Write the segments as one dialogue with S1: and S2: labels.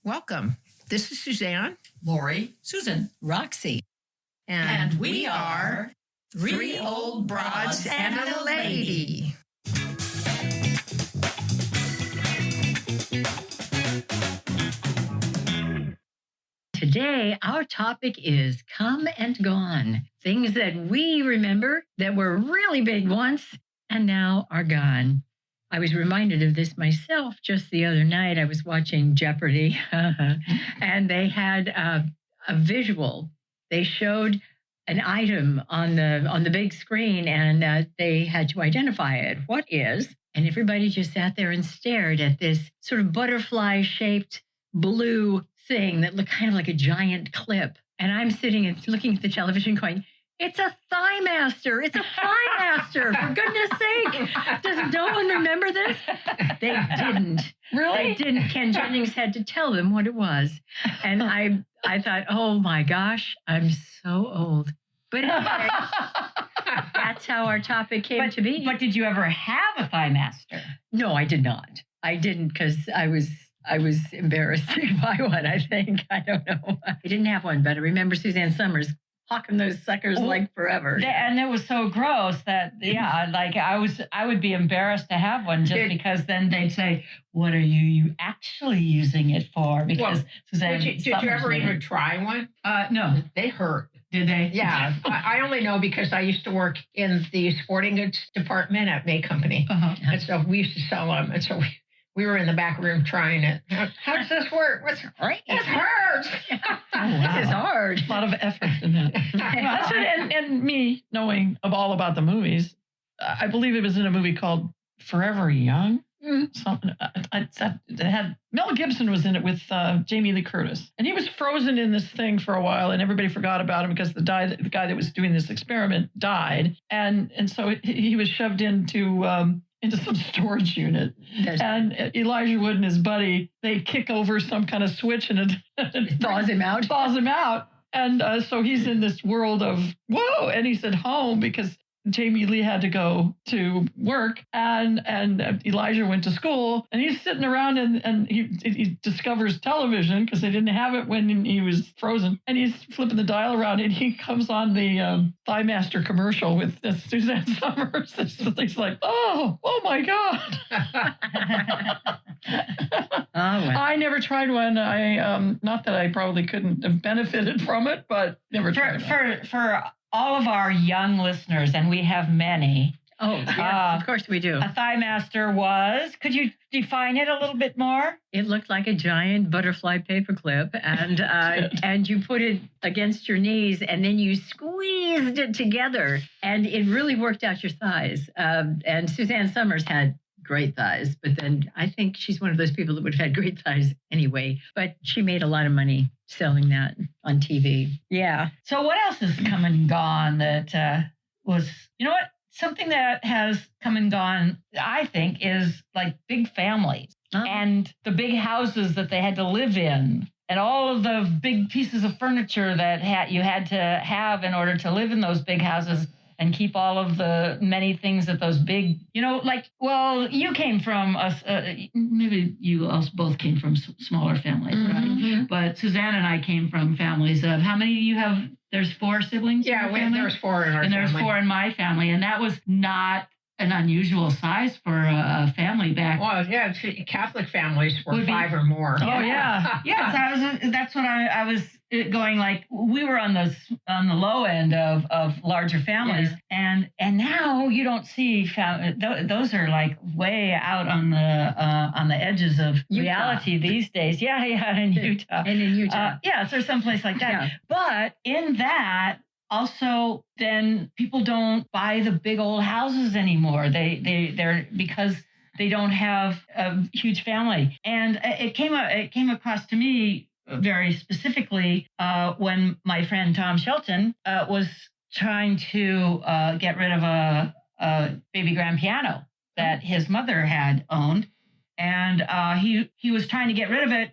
S1: Welcome. This is Suzanne.
S2: Lauri.
S3: Susan.
S4: Roxie.
S1: And we are Three Old Broads and a Lady.
S4: Today, our topic is come and gone. Things that we remember that were really big once and now are gone. I was reminded of this myself just the other night. I was watching Jeopardy, and they had a visual. They showed an item on the big screen, and they had to identify it. What is? And everybody just sat there and stared at this sort of butterfly-shaped blue thing that looked kind of like a giant clip. And I'm sitting and looking at the television going, it's a Thigh Master. It's a Thigh Master. For goodness sake. Does no one remember this? They didn't.
S3: Really?
S4: They didn't. Ken Jennings had to tell them what it was. And I thought, oh my gosh, I'm so old. But anyway, that's how our topic came to be.
S3: But did you ever have a Thigh Master?
S4: No, I did not. I didn't because I was embarrassed to buy one, I think. I don't know. I didn't have one, but I remember Suzanne Summers hawking those suckers like forever.
S3: And it was so gross that, like I would be embarrassed to have one just because then they'd say, what are you actually using it for? Because Suzanne,
S1: did you ever even try one?
S3: No.
S1: They hurt.
S3: Did they?
S1: Yeah. I only know because I used to work in the sporting goods department at May Company.
S3: Uh-huh.
S1: And so we used to sell them. And so we were in the back room trying it. How does this work? It hurts.
S4: This is hard.
S2: A lot of effort in that. That's it. And me knowing all about the movies, I believe it was in a movie called Forever Young. Something it had Mel Gibson was in it with Jamie Lee Curtis, and he was frozen in this thing for a while, and everybody forgot about him because the guy that was doing this experiment died, and so he was shoved into some storage unit. And Elijah Wood and his buddy, they kick over some kind of switch and it
S4: thaws him out.
S2: And so he's in this world of, whoa, and he said home because Jamie Lee had to go to work and Elijah went to school, and he's sitting around and he discovers television because they didn't have it when he was frozen, and he's flipping the dial around and he comes on the Thigh Master commercial with Suzanne Summers. He's like, oh my God. I never tried one. I not that I probably couldn't have benefited from it, but never tried one.
S3: For all of our young listeners, and we have many.
S4: Oh, yes, of course we do.
S3: A Thigh Master was, could you define it a little bit more?
S4: It looked like a giant butterfly paperclip, and and you put it against your knees, and then you squeezed it together, and it really worked out your thighs. And Suzanne Summers had great thighs, but then I think she's one of those people that would have had great thighs anyway. But she made a lot of money selling that on TV. Yeah.
S3: So what else has come and gone that was, something that has come and gone, I think, is like big families and the big houses that they had to live in, and all of the big pieces of furniture that you had to have in order to live in those big houses and keep all of the many things that those big, you came from maybe you also both came from smaller families, right?
S1: Mm-hmm.
S3: But Suzanne and I came from families of, how many do you have? There's 4 siblings?
S1: Yeah, there's 4 in our family.
S3: And there's 4 in my family. And that was not an unusual size for a family back.
S1: Well, yeah, Catholic families were 5 or more.
S3: Oh, yeah. Yes, that's what I was going, like, we were on the low end of larger families. Yeah. And now you don't see those are like way out on the edges of reality these days. Yeah, in Utah.
S4: And in Utah.
S3: So someplace like that. Yeah. But in that, also, then people don't buy the big old houses anymore. They're because they don't have a huge family. And it came across to me very specifically when my friend Tom Shelton was trying to get rid of a baby grand piano that his mother had owned, and he was trying to get rid of it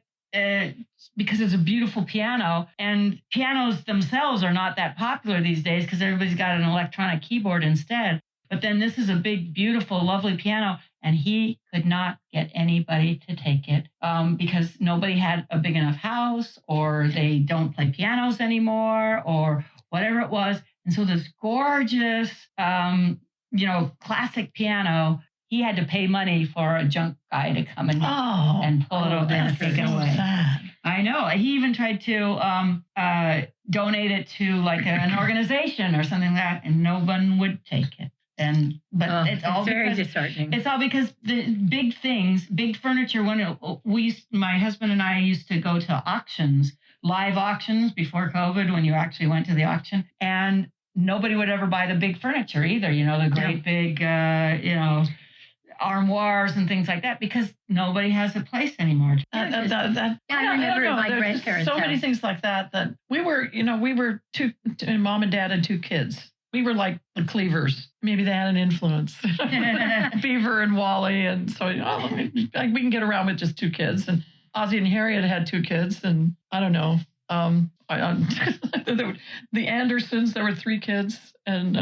S3: because it's a beautiful piano, and pianos themselves are not that popular these days because everybody's got an electronic keyboard instead. But then this is a big, beautiful, lovely piano, and he could not get anybody to take it because nobody had a big enough house, or they don't play pianos anymore, or whatever it was. And so this gorgeous, classic piano, he had to pay money for a junk guy to come and pull it over there and take it away.
S2: Sad.
S3: I know. He even tried to donate it to like an organization or something like that, and no one would take it. But it's all
S4: very
S3: because,
S4: disheartening.
S3: It's all because the big things, big furniture. My husband and I used to go to auctions, live auctions before COVID, when you actually went to the auction, and nobody would ever buy the big furniture either. The great big, armoires and things like that, because nobody has a place anymore.
S4: I remember my grandparents.
S2: So many things like that we were two, mom and dad and two kids. We were like the Cleavers. Maybe they had an influence. Beaver and Wally, and so we can get around with just two kids. And Ozzie and Harriet had two kids, and I don't know. The Andersons, there were three kids, and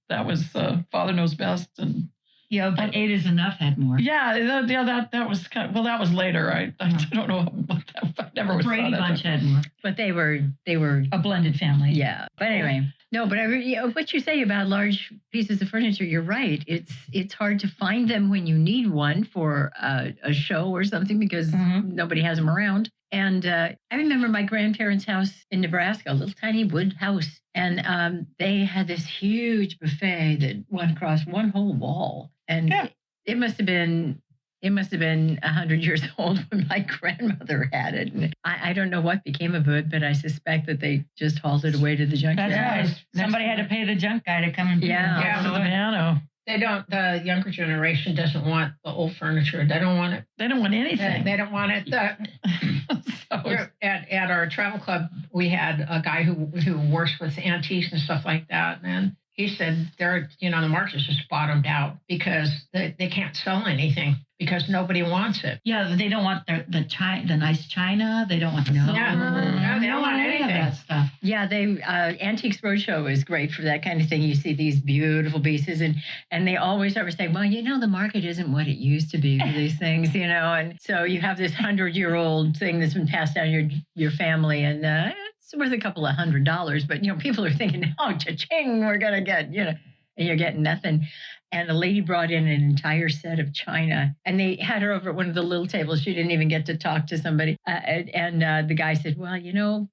S2: that was Father Knows Best. And
S3: but 8 is enough had more.
S2: That was that was later. I don't know what that. I never was.
S3: Brady Bunch had more,
S4: but they were
S3: a blended family.
S4: Yeah, but anyway, no. But what you say about large pieces of furniture, you're right. It's hard to find them when you need one for a show or something, because nobody has them around. And I remember my grandparents' house in Nebraska, a little tiny wood house. And they had this huge buffet that went across one whole wall. And it must have been 100 years old when my grandmother had it. And I don't know what became of it, but I suspect that they just hauled it away to the junkyard.
S3: That's right. Somebody had to pay the junk guy to come and
S2: the piano.
S1: They don't. The younger generation doesn't want the old furniture. They don't want it.
S2: They don't want anything.
S1: They don't want it. At our travel club, we had a guy who works with antiques and stuff like that, and he said the market's just bottomed out because they can't sell anything because nobody wants it.
S3: Yeah, they don't want the nice china. They don't want the silver.
S1: No, they don't want anything.
S3: That stuff.
S4: Yeah, Antiques Roadshow is great for that kind of thing. You see these beautiful pieces, and they always ever say, well, the market isn't what it used to be for these things, and so you have this 100-year-old thing that's been passed down your family, and it's worth a couple of $100, but people are thinking, oh, cha-ching, we're gonna get, and you're getting nothing. And a lady brought in an entire set of china, and they had her over at one of the little tables. She didn't even get to talk to somebody. And the guy said, well,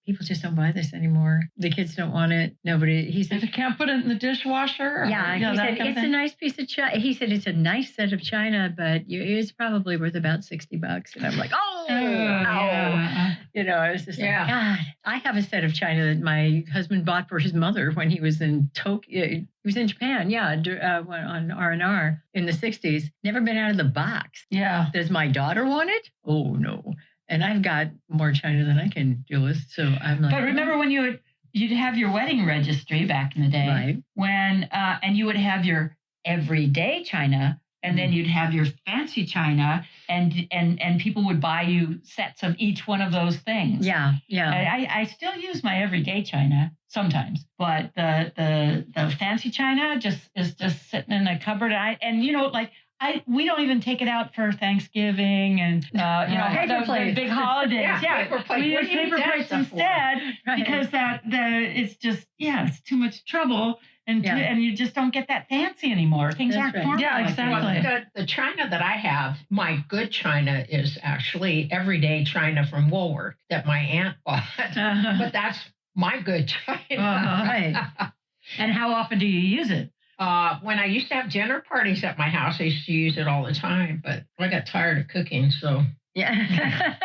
S4: people just don't buy this anymore. The kids don't want it. Nobody. He said,
S2: they can't put it in the dishwasher.
S4: Yeah, he said it's a nice piece of china. He said it's a nice set of china, but it's probably worth about $60. And I'm like, oh,
S3: yeah.
S4: I was just like, God, I have a set of china that my husband bought for his mother when he was in Tokyo. He was in Japan, on R&R in the 60s. Never been out of the box.
S2: Yeah.
S4: Does my daughter want it? Oh, no. And I've got more china than I can deal with. So I'm like.
S3: But remember when you'd have your wedding registry back in the day,
S4: right?
S3: When and you would have your everyday china, and then you'd have your fancy china, and people would buy you sets of each one of those things.
S4: Yeah.
S3: I still use my everyday china sometimes, but the fancy china is just sitting in a cupboard. We don't even take it out for Thanksgiving and the big holidays.
S1: Paper plates.
S3: We use paper plates instead because it's just it's too much trouble. And you just don't get that fancy anymore. Things aren't formal.
S2: Yeah, exactly.
S1: Well, the china that I have, my good china is actually everyday china from Woolworth that my aunt bought. But that's my good china.
S3: Right. And how often do you use it?
S1: When I used to have dinner parties at my house, I used to use it all the time. But I got tired of cooking, so.
S4: Yeah.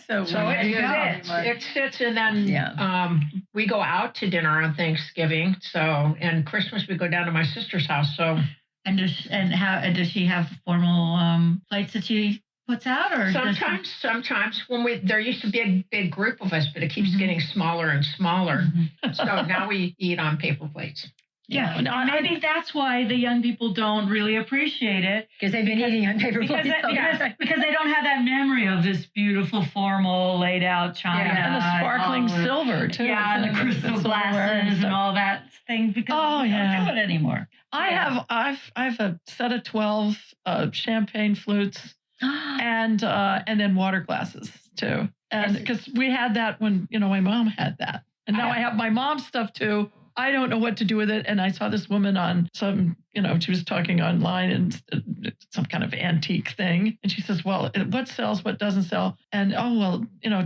S4: so
S1: it sits, and then we go out to dinner on Thanksgiving. So, and Christmas we go down to my sister's house. So,
S3: does she have formal plates that she puts out, or
S1: sometimes when there used to be a big group of us, but it keeps getting smaller and smaller. So now we eat on paper plates.
S3: Yeah, maybe that's why the young people don't really appreciate it.
S4: Because they've been eating on paper plates.
S3: Because they don't have that memory of this beautiful, formal, laid out china.
S2: And the sparkling silver, too.
S3: Yeah, and the crystal glasses and all that thing because we don't do it anymore.
S2: I have a set of 12 champagne flutes and then water glasses too. And because we had that when my mom had that, and now I have my mom's stuff too. I don't know what to do with it. And I saw this woman on some, she was talking online and some kind of antique thing. And she says, well, what sells, what doesn't sell? And,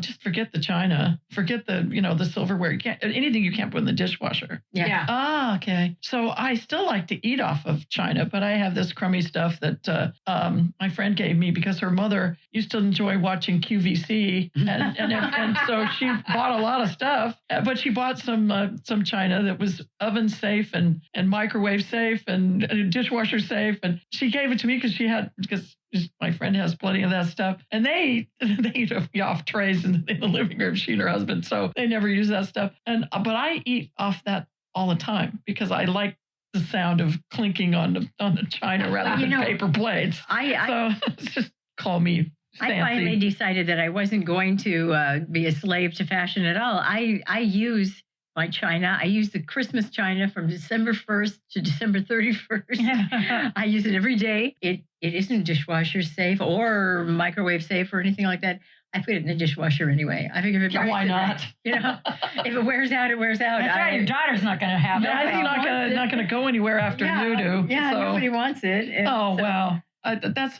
S2: just forget the china, forget the silverware. Anything you can't put in the dishwasher.
S1: Yeah.
S2: Ah, okay. So I still like to eat off of china, but I have this crummy stuff that my friend gave me because her mother used to enjoy watching QVC. And so she bought a lot of stuff, but she bought some china that was oven safe and microwave safe and dishwasher safe. And she gave it to me because my friend has plenty of that stuff. And they eat off trays in the living room, she and her husband. So they never use that stuff. But I eat off that all the time because I like the sound of clinking on the china rather than paper plates. So just call me fancy.
S4: I finally decided that I wasn't going to be a slave to fashion at all. I use my china. I use the Christmas china from December 1st to December 31st. I use it every day. It isn't dishwasher safe or microwave safe or anything like that. I put it in the dishwasher anyway. I figure if it
S2: why not?
S4: If it wears out, it wears out.
S3: That's right. Your daughter's not going to have it.
S2: It's not going to go anywhere after you do.
S4: Yeah,
S2: so.
S4: Nobody wants it.
S2: Wow. That's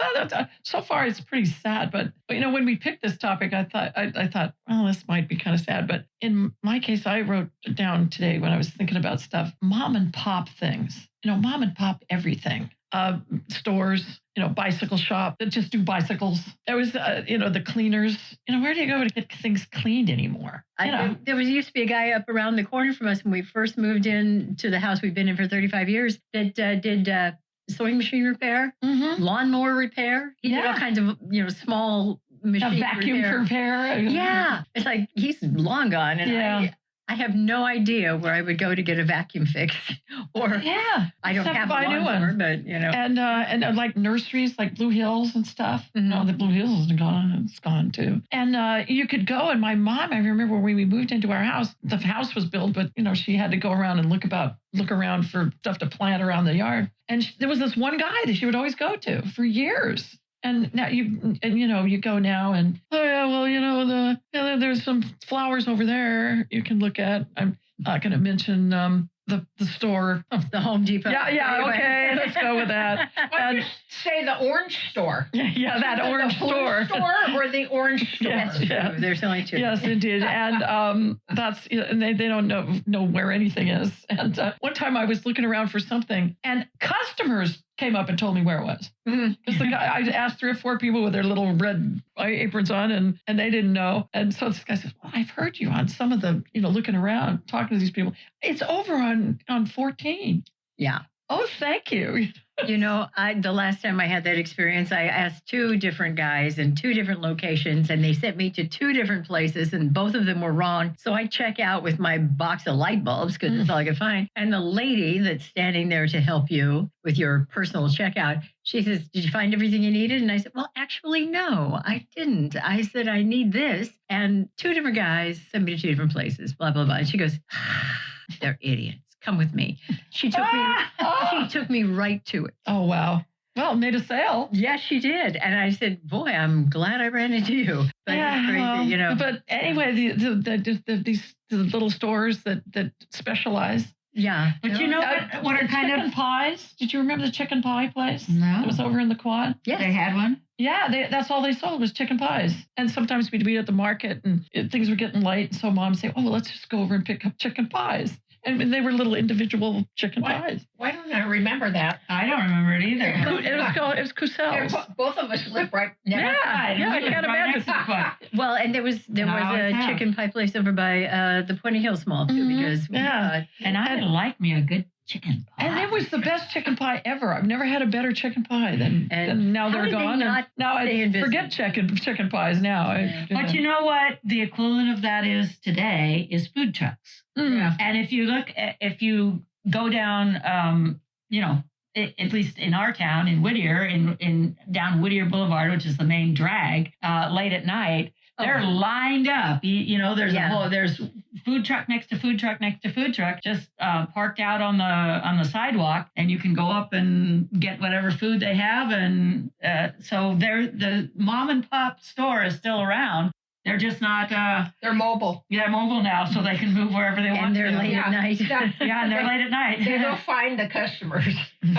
S2: so far it's pretty sad, but when we picked this topic, I thought, well, this might be kind of sad. But in my case, I wrote down today when I was thinking about stuff, mom and pop things. Mom and pop everything. Stores, bicycle shop that just do bicycles. There was, the cleaners. Where do you go to get things cleaned anymore?
S4: There used to be a guy up around the corner from us when we first moved in to the house we've been in for 35 years that did sewing machine repair, lawnmower repair. He did all kinds of, small machine
S2: vacuum repair.
S4: Yeah. It's like he's long gone. And I have no idea where I would go to get a vacuum fix. Or I don't have a new one, but
S2: and like nurseries, like Blue Hills and stuff. No, the Blue Hills is gone. It's gone too. And you could go. And my mom, I remember when we moved into our house, the house was built, but she had to go around and look around for stuff to plant around the yard. And there was this one guy that she would always go to for years. And now you go now and there's some flowers over there you can look at. I'm not going to mention the store,
S4: the Home Depot.
S2: Yeah. Okay, let's go with that.
S1: And say the orange store.
S2: Yeah, that orange store.
S1: Or the orange store.
S4: That's true. There's only two.
S2: Yes, indeed. And that's and they don't know where anything is. And one time I was looking around for something, and customers came up and told me where it was. Because the guy, I asked 3 or 4 people with their little red aprons on, and they didn't know. And so this guy says, well, I've heard you on some of the, looking around, talking to these people. It's over on 14.
S4: Yeah.
S2: Oh, thank you.
S4: The last time I had that experience, I asked 2 different guys in 2 different locations, and they sent me to 2 different places, and both of them were wrong. So I check out with my box of light bulbs because that's all I could find. And the lady that's standing there to help you with your personal checkout, she says, did you find everything you needed? And I said, well, actually, no, I didn't. I said, I need this. And 2 different guys sent me to 2 different places, blah, blah, blah. And she goes, they're idiots. Come with me. She took me right to it.
S2: Oh, wow. Well, made a sale.
S4: Yes, she did. And I said, boy, I'm glad I ran into you. But it's crazy,
S2: But anyway, these little stores that specialize.
S4: Yeah.
S3: But what are kind of
S2: pies? Did you remember the chicken pie place?
S3: No.
S2: It was over in the quad.
S4: Yes.
S3: They had one?
S2: Yeah, that's all they sold was chicken pies. And sometimes we'd be at the market and things were getting late. So mom would say, oh, well, let's just go over and pick up chicken pies. And they were little individual chicken pies.
S1: Why don't I remember that?
S3: I don't remember it either.
S2: It was Coussel's.
S1: Both of us live right next to
S2: I can't imagine.
S4: Well, and there was a chicken pie place over by the Pointy Hills Mall too, because
S3: and I like me a good chicken pie.
S2: And it was the best chicken pie ever. I've never had a better chicken pie than now they're gone. Now I forget chicken pies now.
S3: Yeah. But you know what? The equivalent of that is today is food trucks.
S2: Yeah.
S3: And if you go down, at least in our town in Whittier, in down Whittier Boulevard, which is the main drag, late at night, They're lined up. There's
S4: Yeah.
S3: there's food truck next to food truck next to food truck, just parked out on the sidewalk, and you can go up and get whatever food they have. And so the mom and pop store is still around. They're just not.
S1: They're mobile.
S3: They're mobile now, so they can move wherever they want.
S4: And they're
S3: to.
S4: late at night.
S3: Yeah, and they're late at night.
S1: They go find the customers.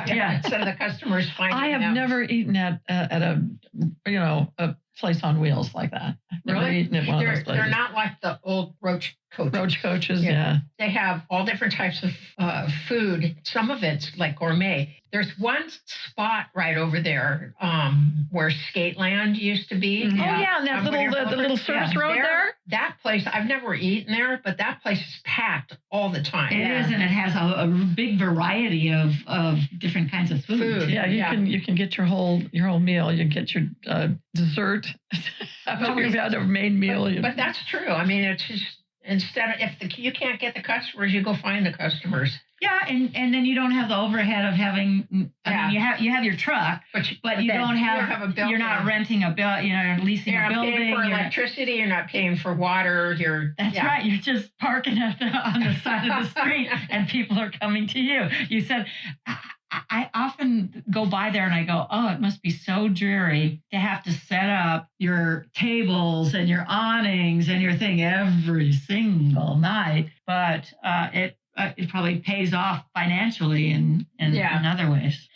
S3: Yeah.
S1: Instead of the customers finding
S2: I have
S1: them.
S2: never eaten at a place on wheels like that. I've never
S1: Really?
S2: eaten at one of those places.
S1: They're not like the old roach coaches.
S2: Roach coaches,
S1: Yeah.
S2: yeah.
S1: They have all different types of food. Some of it's like gourmet. There's one spot right over there where Skateland used to be.
S3: Mhm.
S2: Oh yeah, and that the little service road there.
S1: That place, I've never eaten there, but that place is packed all the time.
S3: It is, and it has a big variety of different kinds of food.
S2: Yeah, you can get your whole meal. You get your dessert after you've had a main meal.
S1: But that's true. I mean, it's just instead of you can't get the customers, you go find the customers.
S3: Yeah, and then you don't have the overhead of having. I mean, you have your truck, but you don't have a building. You're not renting a building. You're leasing a building.
S1: You're not paying for electricity. You're not paying for water.
S3: That's right. You're just parking on the side of the street, and people are coming to you. You said. I often go by there and I go, oh, it must be so dreary to have to set up your tables and your awnings and your thing every single night. But it probably pays off financially in other ways.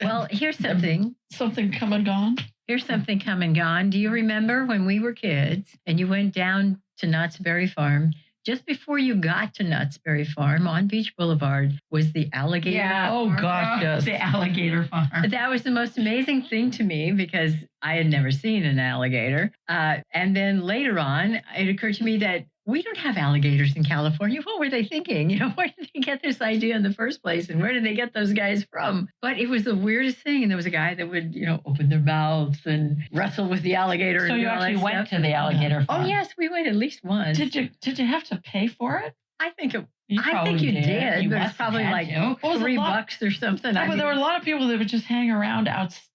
S4: Well, here's something.
S2: Something come and gone.
S4: Here's something come and gone. Do you remember when we were kids and you went down to Knott's Berry Farm? Just before you got to Knott's Berry Farm on Beach Boulevard was the alligator.
S1: Yeah.
S2: Oh,
S4: farm.
S2: gosh, yes.
S3: The alligator farm.
S4: That was the most amazing thing to me because I had never seen an alligator. And then later on, it occurred to me that we don't have alligators in California. What were they thinking? Where did they get this idea in the first place? And where did they get those guys from? But it was the weirdest thing. And there was a guy that would, open their mouths and wrestle with the alligator.
S3: So
S4: and
S3: you
S4: all that
S3: actually went
S4: stuff.
S3: to the alligator farm?
S4: Oh, yes, we went at least once.
S2: Did you have to pay for it?
S4: I think you
S3: probably
S4: did,
S3: You
S4: but
S3: must
S4: it's probably
S3: have
S4: like
S3: had to.
S4: $3 or something.
S2: Yeah, but there were a lot of people that would just hang around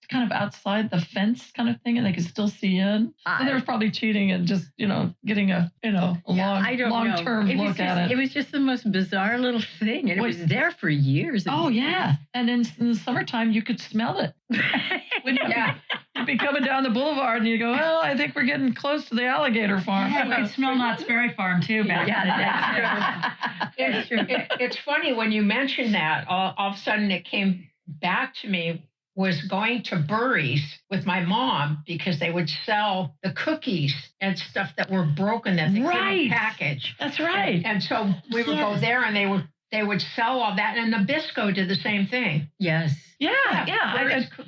S2: kind of outside the fence kind of thing, and they could still see in. So they were probably cheating and just, getting a long-term look at it.
S4: It was just the most bizarre little thing, and it was there for years.
S2: Oh, yeah. And in the summertime, you could smell it. You'd be coming down the boulevard, and you go, well, I think we're getting close to the alligator farm.
S3: Yeah, you could smell Knott's Berry Farm, too, back then.
S4: That's true.
S1: It's funny when you mentioned that, all of a sudden it came back to me. Was going to Burry's with my mom because they would sell the cookies and stuff that were broken that they couldn't package.
S2: That's right.
S1: And so we would go there and they would sell all that. And Nabisco did the same thing.
S4: Yes.
S2: Yeah.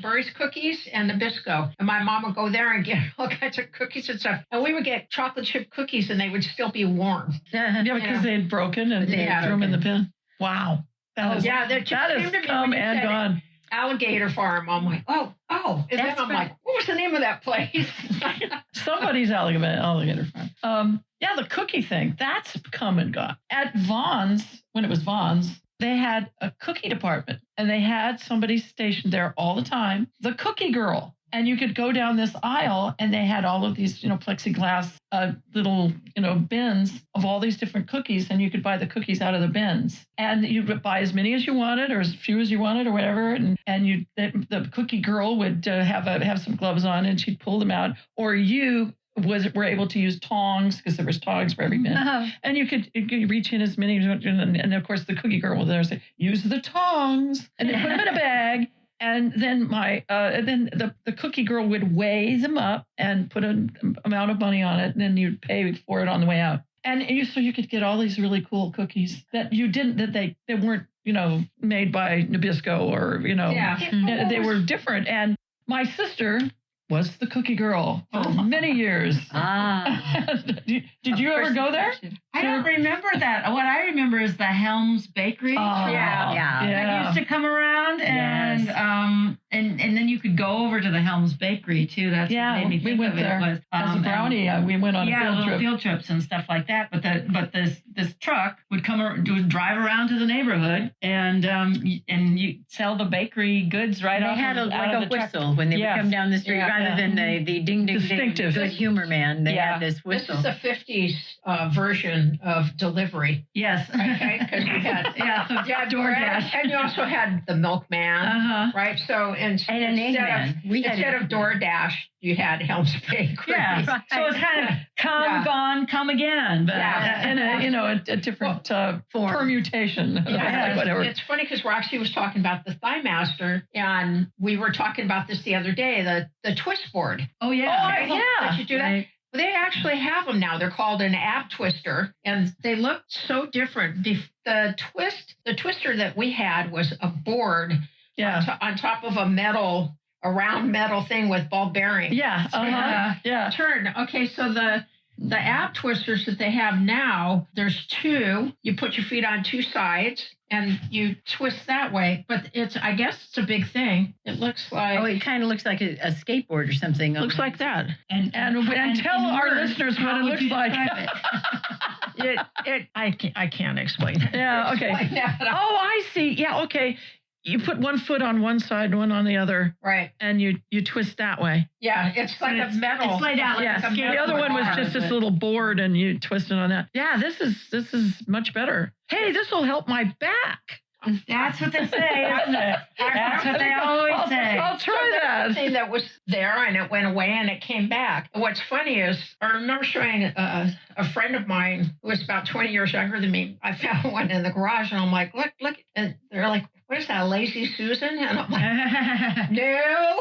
S1: Burry's cookies and Nabisco. And my mom would go there and get all kinds of cookies and stuff. And we would get chocolate chip cookies and they would still be warm.
S2: Yeah, because they had broken and they threw them in the bin. Wow. That has come and gone.
S1: Alligator Farm. I'm like, oh. And then I'm like, what was the name of that place?
S2: Somebody's alligator farm. The cookie thing, that's come and gone. At Vaughn's, when it was Vaughn's, they had a cookie department and they had somebody stationed there all the time, the cookie girl. And you could go down this aisle and they had all of these, plexiglass little, bins of all these different cookies, and you could buy the cookies out of the bins. And you would buy as many as you wanted or as few as you wanted or whatever. And the cookie girl would have some gloves on and she'd pull them out. Or you were able to use tongs because there was tongs for every bin. And you could reach in as many. And of course, the cookie girl will there say, use the tongs and then put them in a bag. And then the cookie girl would weigh them up and put an amount of money on it, and then you'd pay for it on the way out. And so you could get all these really cool cookies that they weren't made by Nabisco or they were different. And my sister was the cookie girl for many years. Did you ever go there?
S3: I don't remember that. What I remember is the Helms Bakery. That used to come around, and then you could go over to the Helms Bakery too. That's what made me think
S2: we went
S3: of it.
S2: there.
S3: Was,
S2: as a brownie. We went on a
S3: field trips and stuff like that. But this truck would drive around to the neighborhood and you sell the bakery goods right off.
S4: They had a whistle when they would come down the street. rather than the ding, ding,
S2: Distinctive.
S4: ding, good humor man, they had this
S1: This
S4: whistle.
S1: is the 50s version of delivery.
S3: Yes.
S1: Okay, because you had
S3: DoorDash.
S1: and you also had the milkman, right? So instead of DoorDash, you had Helm's Bakery.
S3: Yeah. So it's kind of come, gone, come again, but
S2: in a different form. Permutation.
S1: Yeah,
S2: whatever.
S1: It's funny because Roxie was talking about the Thigh Master, and we were talking about this the other day, the twist board.
S3: Oh, yeah.
S1: Did you do that?
S4: Right.
S1: Well, they actually have them now. They're called an ab twister, and they look so different. The twister that we had was a board on top of a round metal thing with ball bearings. Turn. Okay, so the ab twisters that they have now, there's two. You put your feet on two sides and you twist that way. But I guess it's a big thing. It looks like.
S4: Oh, it kind of looks like a skateboard or something.
S2: Looks like that.
S3: And
S2: tell our listeners what it looks like.
S1: I can't explain it.
S2: Yeah. Okay. Oh, I see. Yeah. Okay. You put one foot on one side, one on the other.
S1: Right.
S2: And you twist that way.
S1: Yeah, it's like a metal.
S3: It's laid out like a
S2: the other one was just this little board and you twist it on that. Yeah, this is much better. Hey, this will help my back.
S3: That's what they say, isn't it? That's what they always say.
S2: I'll try that.
S1: Thing that was there and it went away and it came back. What's funny is I remember showing a friend of mine who was about 20 years younger than me. I found one in the garage and I'm like, look, and they're like, what is that, Lazy Susan? And I'm like, no,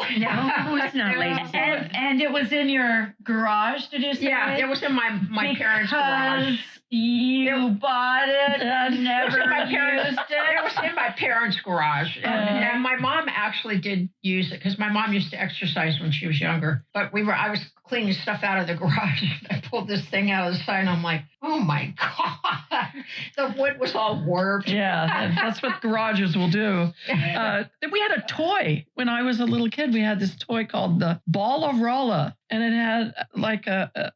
S4: it's not Lazy Susan.
S3: And it was in your garage, did you say?
S1: Yeah, it was in my parents' garage.
S3: You bought it and never used it?
S1: It was in my parents' garage. And my mom actually did use it because my mom used to exercise when she was younger. But I was cleaning stuff out of the garage. I pulled this thing out of the side and I'm like, oh my God. The wood was all warped.
S2: Yeah, that's what garages will do. We had a toy when I was a little kid. We had this toy called the Ball of Rolla, and it had like a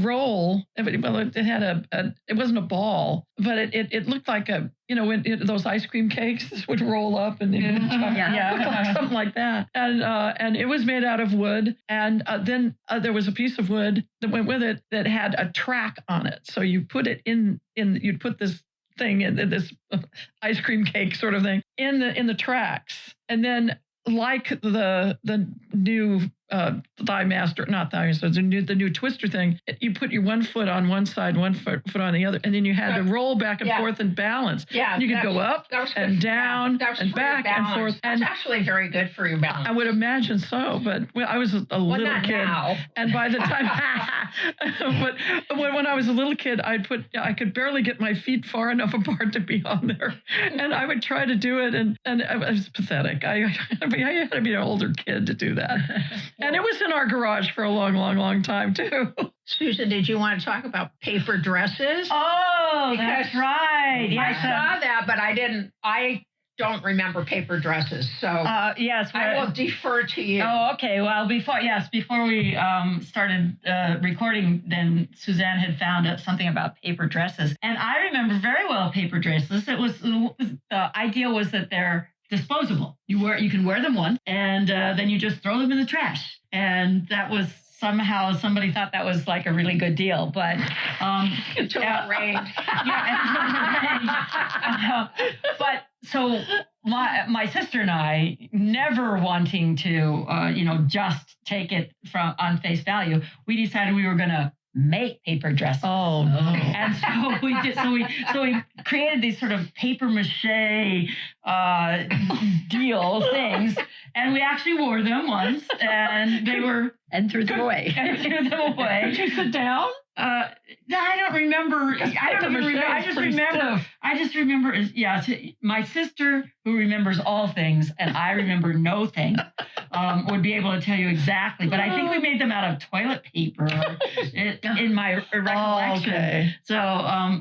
S2: roll. Well, it had it wasn't a ball, but it looked like when those ice cream cakes would roll up and it would looked like something like that. And it was made out of wood. And then there was a piece of wood that went with it that had a track on it. So you put it you'd put this thing in this ice cream cake sort of thing in the tracks, and then like the new thigh master, not thigh master, the new twister thing, you put your one foot on one side, one foot on the other, and then you had to roll back and forth and balance. Yeah, you could go up and down and back and forth.
S1: That's actually very good for your balance.
S2: I would imagine so, but I was a little kid,
S1: now.
S2: And by the time, but when I was a little kid, I could barely get my feet far enough apart to be on there, and I would try to do it, and it was pathetic. I had to be an older kid to do that. And it was in our garage for a long, long, long time, too.
S1: Susan, did you want to talk about paper dresses?
S3: Oh, that's right.
S1: Yes, I saw that, but I don't remember paper dresses. So
S3: yes,
S1: I will defer to you.
S3: Oh, okay. Well, before we started recording, then Suzanne had found out something about paper dresses. And I remember very well paper dresses. The idea was that they're disposable. You can wear them once, and then you just throw them in the trash. And that was somehow somebody thought that was like a really good deal, but
S1: until it rained.
S3: But so my sister and I, never wanting to just take it on face value, we decided we were going to make paper dresses.
S2: Oh no!
S3: And so we did. So we created these sort of paper mache things, and we actually wore them once, and they were
S4: threw them away.
S3: Did
S2: you sit down?
S3: I don't remember. I just remember. Yeah, my sister, who remembers all things, and I remember no thing, would be able to tell you exactly. But I think we made them out of toilet paper, in my recollection.
S2: Oh, okay.
S3: So,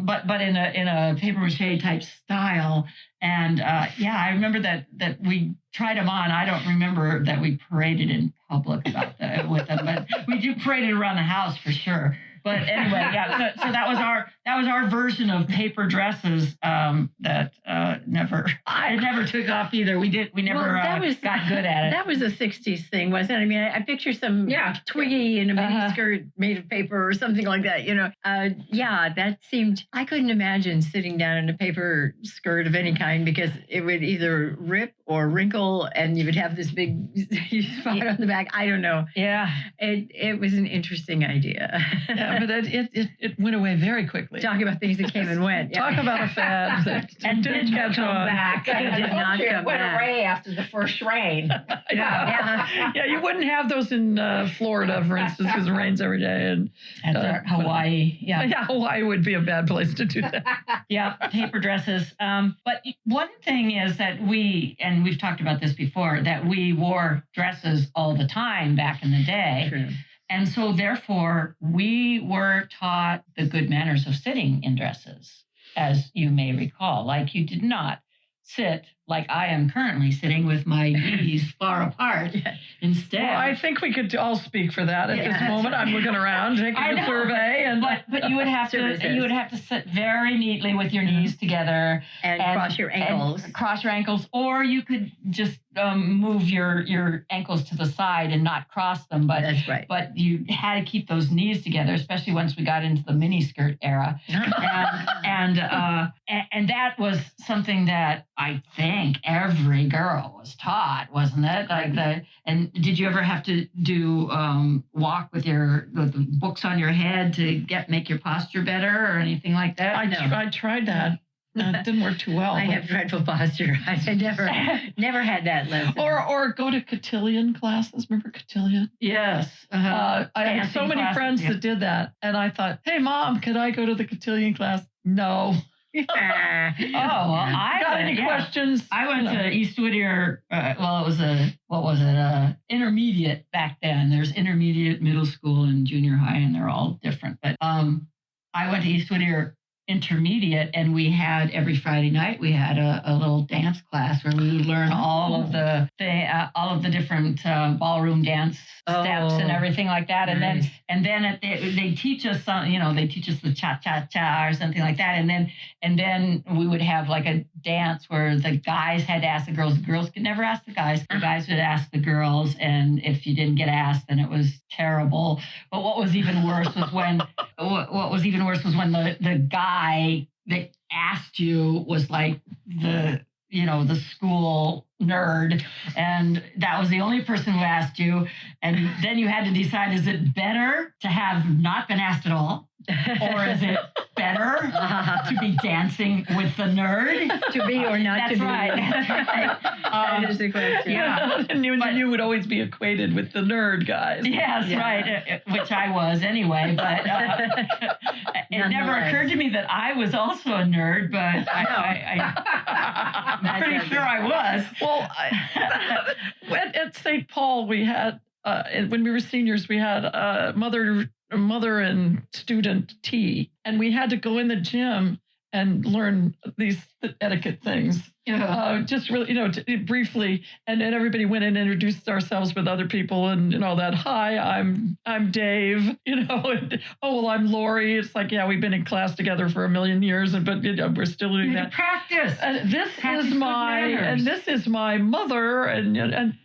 S3: but in a paper mache type style. And I remember that we tried them on. I don't remember that we paraded in public with them, but we do paraded around the house for sure. But anyway, yeah. So that was our version of paper dresses that never took off either. We never got good at it.
S4: That was a '60s thing, wasn't it? I mean, I picture some Twiggy in a mini skirt made of paper or something like that. That seemed. I couldn't imagine sitting down in a paper skirt of any kind because it would either rip or wrinkle, and you would have this big spot on the back. I don't know.
S3: Yeah,
S4: it was an interesting idea.
S2: Yeah, but it went away very quickly.
S4: Talk about things that came and went.
S2: Talk about a fad that didn't catch on.
S1: Back.
S4: It did not come
S1: went
S4: back.
S1: away after the first rain.
S2: Yeah, you wouldn't have those in Florida, for instance, because it rains every day. And
S3: Hawaii. Yeah,
S2: Hawaii would be a bad place to do that.
S3: Yeah, paper dresses. But one thing is that we've talked about this before, that we wore dresses all the time back in the day.
S4: True.
S3: And so therefore, we were taught the good manners of sitting in dresses, as you may recall. Like, you did not sit like I am currently sitting with my knees far apart. Instead,
S2: well, I think we could all speak for that at this moment. I'm looking around, taking a survey, and
S3: but you would have to sit very neatly with your knees together
S4: and cross your ankles.
S3: Or you could just move your ankles to the side and not cross them. But
S4: that's right.
S3: But you had to keep those knees together, especially once we got into the miniskirt era, and that was something that I think every girl was taught, wasn't it? And did you ever have to do walk with the books on your head to make your posture better or anything like that?
S2: I tried that. It didn't work too well.
S4: I have dreadful posture. I never had that lesson.
S2: Or go to cotillion classes. Remember cotillion?
S3: Yes.
S2: I had so many friends that did that, and I thought, "Hey, Mom, could I go to the cotillion class?" No.
S3: I
S2: got any questions?
S3: I went to East Whittier. It was intermediate back then. There's intermediate, middle school, and junior high, and they're all different. But I went to East Whittier Intermediate, and we had every Friday night we had a little dance class where we would learn all of the different ballroom dance steps and everything like that. Nice. And then they teach us they teach us the cha cha cha or something like that. And then we would have like a dance where the guys had to ask the girls. The girls could never ask the guys. The guys would ask the girls, and if you didn't get asked, then it was terrible. But what was even worse was when the guy that asked you was like the school nerd, and that was the only person who asked you, and then you had to decide, is it better to have not been asked at all, or is it better to be dancing with the nerd?
S4: To be or not to be.
S3: That's right.
S4: That is the question.
S2: Yeah. And you would always be equated with the nerd guys.
S3: Yes, right, which I was anyway, but it never occurred to me that I was also a nerd, but I'm pretty sure I was.
S2: Well, at St. Paul, we had, when we were seniors, we had mother and student tea, and we had to go in the gym and learn these etiquette things. Just really, briefly, and then everybody went in and introduced ourselves with other people, and that. Hi, I'm Dave. And, I'm Lauri. It's like, yeah, we've been in class together for a million years, but we're still doing that.
S3: Practice.
S2: And this is my mother, and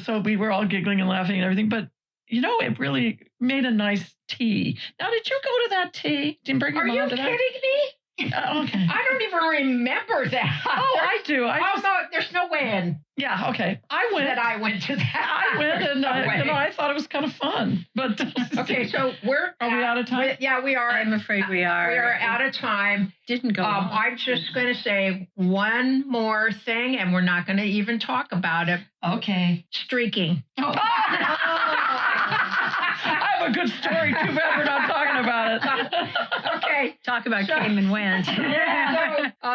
S2: so we were all giggling and laughing and everything, but. It really made a nice tea. Now, did you go to that tea? Did you bring your mom to that?
S1: Are you kidding me?
S2: Okay.
S1: I don't even remember that.
S2: Oh, I do.
S1: No, there's no way in.
S2: Yeah, okay. I went to that. I went, and I thought it was kind of fun. But
S1: okay, so
S2: are we out of time?
S1: Yeah, we are.
S4: I'm afraid we are.
S1: We are out of time.
S4: Didn't go.
S1: I'm just going to say one more thing, and we're not going to even talk about it.
S3: Okay.
S1: Streaking.
S3: Oh.
S2: I have a good story. Too bad we're not talking about it.
S1: Okay.
S4: Talk about came and went.
S1: Yeah. So,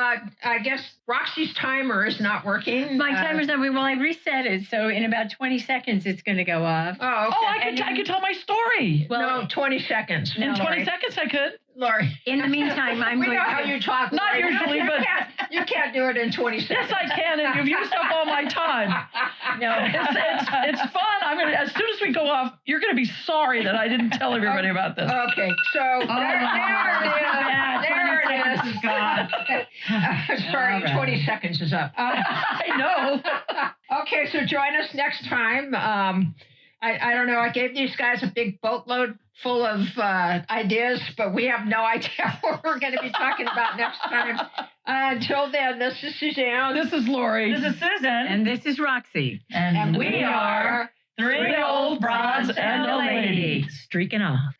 S1: I guess Roxie's timer is not working.
S4: My timer's not working. Well, I reset it, so in about 20 seconds it's going to go off.
S1: Oh, okay.
S2: Oh, I could tell my story.
S1: Well, no, 20 seconds.
S2: In 20 seconds I could.
S1: Lauri.
S4: In the meantime, I'm
S1: we
S4: going
S1: know how you talk.
S2: Not
S1: Lauri.
S2: usually, but
S1: You can't do it in 20 seconds.
S2: Yes, I can, and you've used up all my time. No, it's fun. As soon as we go off, you're gonna be sorry that I didn't tell everybody about this.
S1: Okay, so there it is.
S3: God.
S1: Sorry,
S3: All right.
S1: 20 seconds is up.
S2: I know.
S1: Okay, so join us next time. I don't know. I gave these guys a big boatload full of ideas, but we have no idea what we're going to be talking about next time. Until then, this is Suzanne.
S2: This is Lauri.
S3: This is Susan.
S4: And this is Roxie.
S1: And we are
S3: Three Old Broads and a Lady.
S4: Streaking off.